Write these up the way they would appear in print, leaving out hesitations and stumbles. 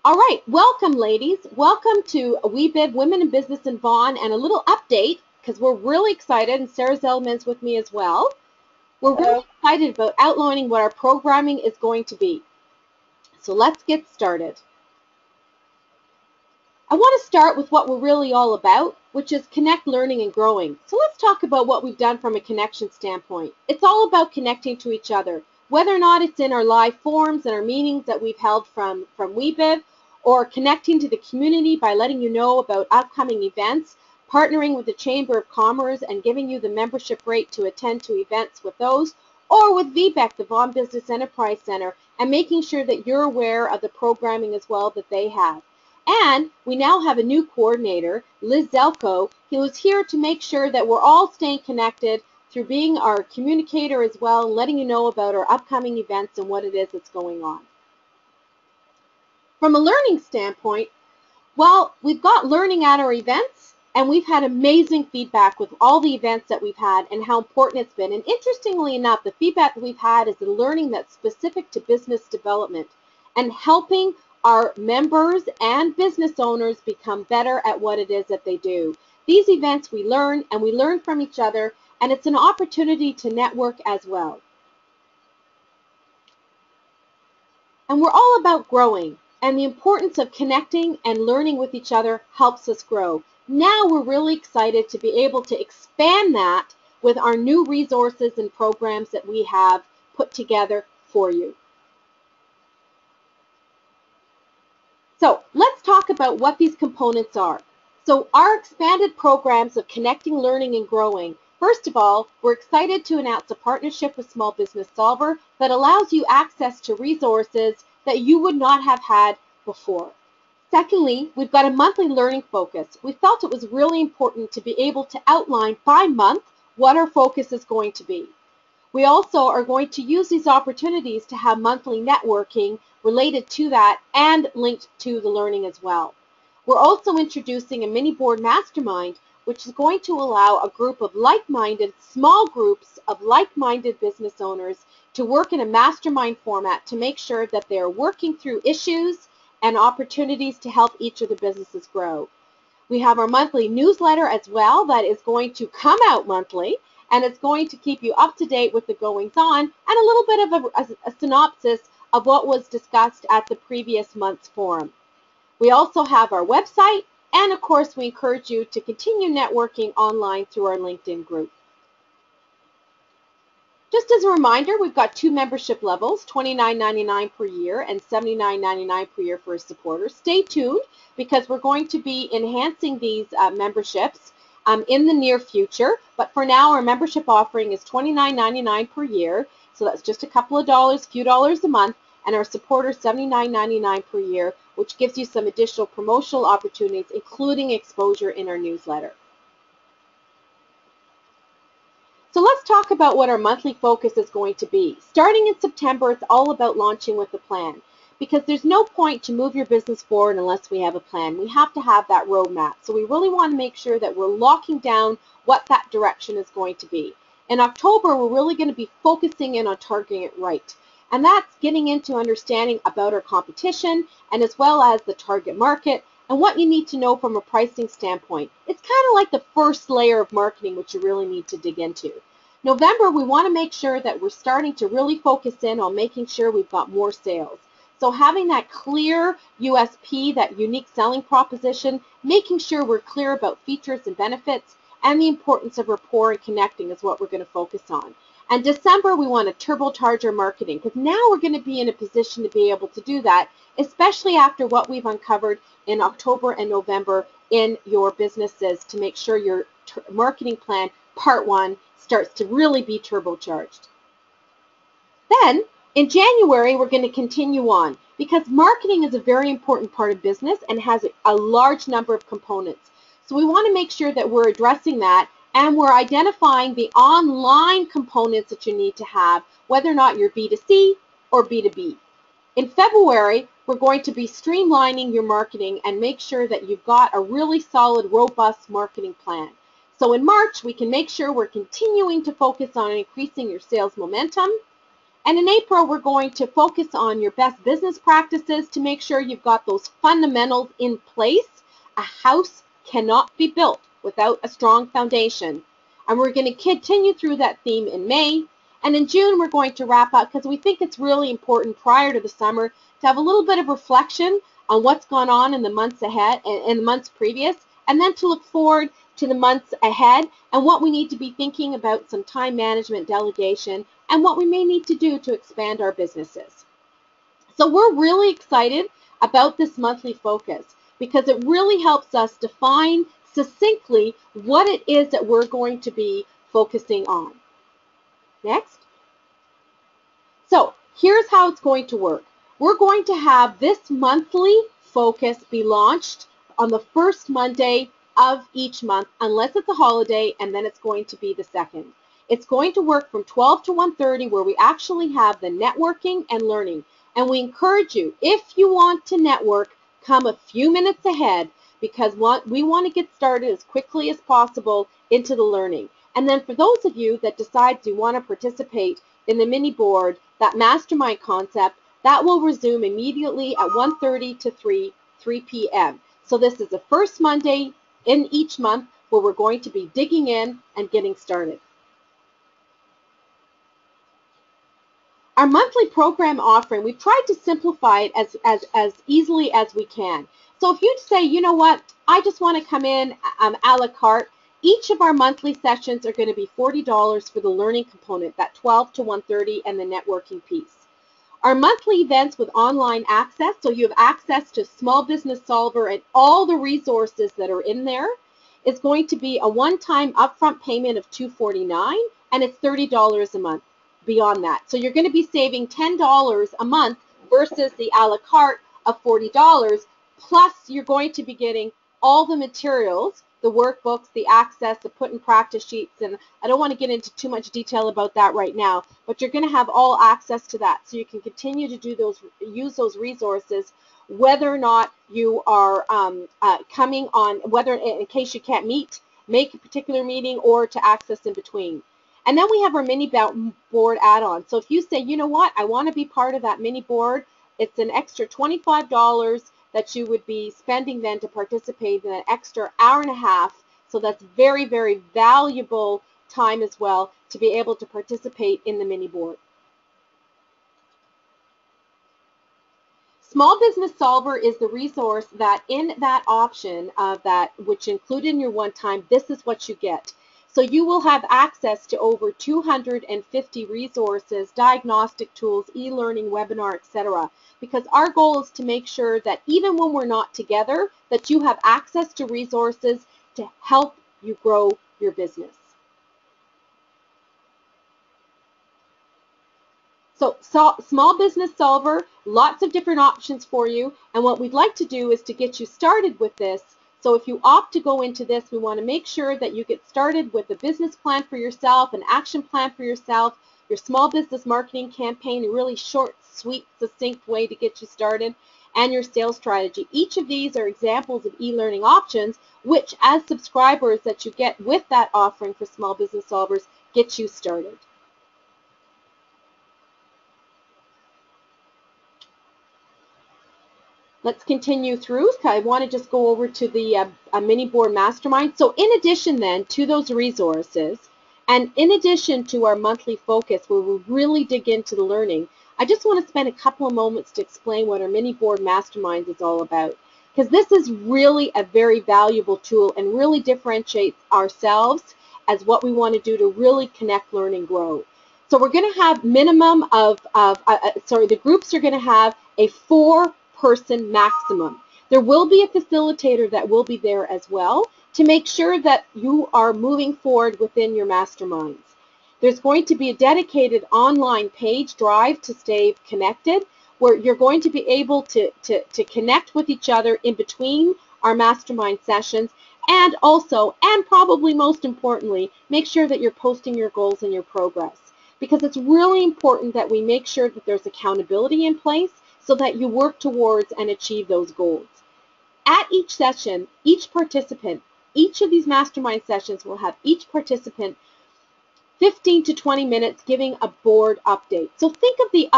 All right, welcome ladies. Welcome to WIBIV, Women in Business in Vaughan, and a little update because we're really excited, and Sarah Zellman's with me as well. We're really excited about outlining what our programming is going to be. So let's get started. I want to start with what we're really all about, which is connect, learning, and growing. So let's talk about what we've done from a connection standpoint. It's all about connecting to each other, whether or not it's in our live forums and our meetings that we've held from WIBIV, or connecting to the community by letting you know about upcoming events, partnering with the Chamber of Commerce and giving you the membership rate to attend to events with those, or with VBEC, the Vaughan Business Enterprise Center, and making sure that you're aware of the programming as well that they have. And we now have a new coordinator, Liz Zelko, who is here to make sure that we're all staying connected through being our communicator as well, and letting you know about our upcoming events and what it is that's going on. From a learning standpoint, well, we've got learning at our events, and we've had amazing feedback with all the events that we've had and how important it's been. And interestingly enough, the feedback that we've had is the learning that's specific to business development and helping our members and business owners become better at what it is that they do. These events we learn, and we learn from each other, and it's an opportunity to network as well. And we're all about growing. And the importance of connecting and learning with each other helps us grow. Now we're really excited to be able to expand that with our new resources and programs that we have put together for you. So let's talk about what these components are. So our expanded programs of connecting, learning, and growing. First of all, we're excited to announce a partnership with Small Business Solver that allows you access to resources that you would not have had before. Secondly, we've got a monthly learning focus. We felt it was really important to be able to outline by month what our focus is going to be. We also are going to use these opportunities to have monthly networking related to that and linked to the learning as well. We're also introducing a mini board mastermind, which is going to allow a group of like-minded, small groups of like-minded business owners to work in a mastermind format to make sure that they're working through issues and opportunities to help each of the businesses grow. We have our monthly newsletter as well that is going to come out monthly, and it's going to keep you up to date with the goings-on and a little bit of a synopsis of what was discussed at the previous month's forum. We also have our website, and of course we encourage you to continue networking online through our LinkedIn group. Just as a reminder, we've got two membership levels, $29.99 per year and $79.99 per year for a supporter. Stay tuned because we're going to be enhancing these memberships in the near future. But for now, our membership offering is $29.99 per year. So that's just a couple of dollars, few dollars a month, and our supporter $79.99 per year, which gives you some additional promotional opportunities, including exposure in our newsletter. So let's talk about what our monthly focus is going to be. Starting in September, it's all about launching with a plan, because there's no point to move your business forward unless we have a plan. We have to have that roadmap. So we really want to make sure that we're locking down what that direction is going to be. In October, we're really going to be focusing in on targeting it right. And that's getting into understanding about our competition and as well as the target market and what you need to know from a pricing standpoint. It's kind of like the first layer of marketing which you really need to dig into. November, we want to make sure that we're starting to really focus in on making sure we've got more sales. So having that clear USP, that unique selling proposition, making sure we're clear about features and benefits, and the importance of rapport and connecting is what we're going to focus on. And December, we want to turbocharge our marketing because now we're going to be in a position to be able to do that, especially after what we've uncovered in October and November in your businesses to make sure your marketing plan, part one, starts to really be turbocharged. Then, in January, we're going to continue on because marketing is a very important part of business and has a large number of components. So we want to make sure that we're addressing that and we're identifying the online components that you need to have, whether or not you're B2C or B2B. In February, we're going to be streamlining your marketing and make sure that you've got a really solid, robust marketing plan. So in March, we can make sure we're continuing to focus on increasing your sales momentum, And in April, we're going to focus on your best business practices to make sure you've got those fundamentals in place. A house cannot be built without a strong foundation. And we're going to continue through that theme in May. And in June, we're going to wrap up because we think it's really important prior to the summer to have a little bit of reflection on what's gone on in the months ahead and the months previous, and then to look forward to the months ahead and what we need to be thinking about some time management, delegation, and what we may need to do to expand our businesses. So we're really excited about this monthly focus because it really helps us define succinctly what it is that we're going to be focusing on. Next. So here's how it's going to work. We're going to have this monthly focus be launched on the first Monday of each month, unless it's a holiday, and then it's going to be the second. It's going to work from 12 to 1:30 where we actually have the networking and learning. And we encourage you, if you want to network, come a few minutes ahead because we want to get started as quickly as possible into the learning. And then for those of you that decide you want to participate in the mini board, that mastermind concept, that will resume immediately at 1:30 to 3 p.m. So this is the first Monday in each month where we're going to be digging in and getting started. Our monthly program offering, we've tried to simplify it as easily as we can. So if you say, you know what, I just want to come in a la carte, each of our monthly sessions are going to be $40 for the learning component, that 12 to 1:30 and the networking piece. Our monthly events with online access, so you have access to Small Business Solver and all the resources that are in there, is going to be a one-time upfront payment of $249, and it's $30 a month beyond that. So you're going to be saving $10 a month versus the a la carte of $40, plus you're going to be getting all the materials, the workbooks, the access, the put in practice sheets, and I don't want to get into too much detail about that right now, but you're going to have all access to that so you can continue to do use those resources whether or not you are coming on, whether in case you can't make a particular meeting or to access in between. And then we have our mini board add-on. So if you say, you know what, I want to be part of that mini board, it's an extra $25 that you would be spending then to participate in an extra hour and a half. So that's very, very valuable time as well to be able to participate in the mini board. Small Business Solver is the resource that in that option of that, which included in your one-time, this is what you get. So you will have access to over 250 resources, diagnostic tools, e-learning, webinar, etc. Because our goal is to make sure that even when we're not together, that you have access to resources to help you grow your business. So Small Business Solver, lots of different options for you. And what we'd like to do is to get you started with this. So if you opt to go into this, we want to make sure that you get started with a business plan for yourself, an action plan for yourself, your small business marketing campaign, a really short, sweet, succinct way to get you started, and your sales strategy. Each of these are examples of e-learning options, which as subscribers that you get with that offering for Small Business Solvers, get you started. Let's continue through. I want to just go over to the mini board mastermind. So in addition then to those resources, and in addition to our monthly focus where we really dig into the learning, I just want to spend a couple of moments to explain what our mini board mastermind is all about. Because this is really a very valuable tool and really differentiates ourselves as what we want to do to really connect, learn, and grow. So we're going to have minimum of, the groups are going to have a 4-person maximum. There will be a facilitator that will be there as well to make sure that you are moving forward within your masterminds. There's going to be a dedicated online page drive to stay connected where you're going to be able to connect with each other in between our mastermind sessions, and also, and probably most importantly, make sure that you're posting your goals and your progress, because it's really important that we make sure that there's accountability in place so that you work towards and achieve those goals. At each session, each participant, each of these mastermind sessions will have each participant 15 to 20 minutes giving a board update. So think of the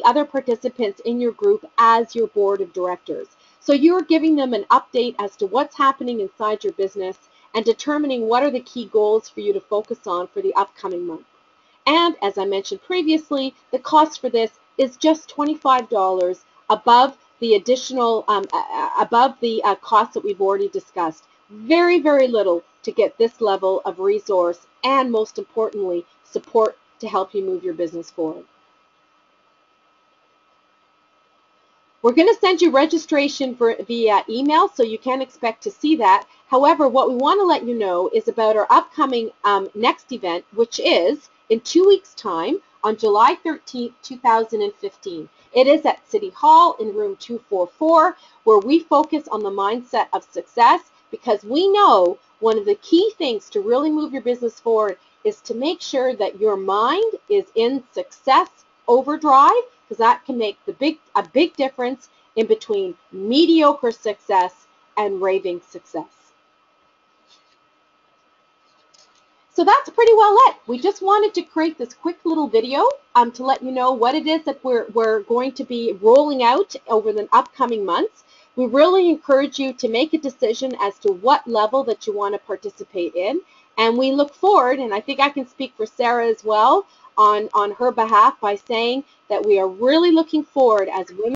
other participants in your group as your board of directors. So you're giving them an update as to what's happening inside your business and determining what are the key goals for you to focus on for the upcoming month. And as I mentioned previously, the cost for this is just $25 above the additional, above the cost that we've already discussed. Very, very little to get this level of resource and, most importantly, support to help you move your business forward. We're going to send you registration via email, so you can expect to see that. However, what we want to let you know is about our upcoming next event, which is in 2 weeks' time on July 13th, 2015. It is at City Hall in room 244, where we focus on the mindset of success, because we know one of the key things to really move your business forward is to make sure that your mind is in success overdrive, because that can make a big difference in between mediocre success and raving success. So that's pretty well it. We just wanted to create this quick little video to let you know what it is that we're going to be rolling out over the upcoming months. We really encourage you to make a decision as to what level that you want to participate in. And we look forward, and I think I can speak for Sarah as well on her behalf by saying that we are really looking forward as women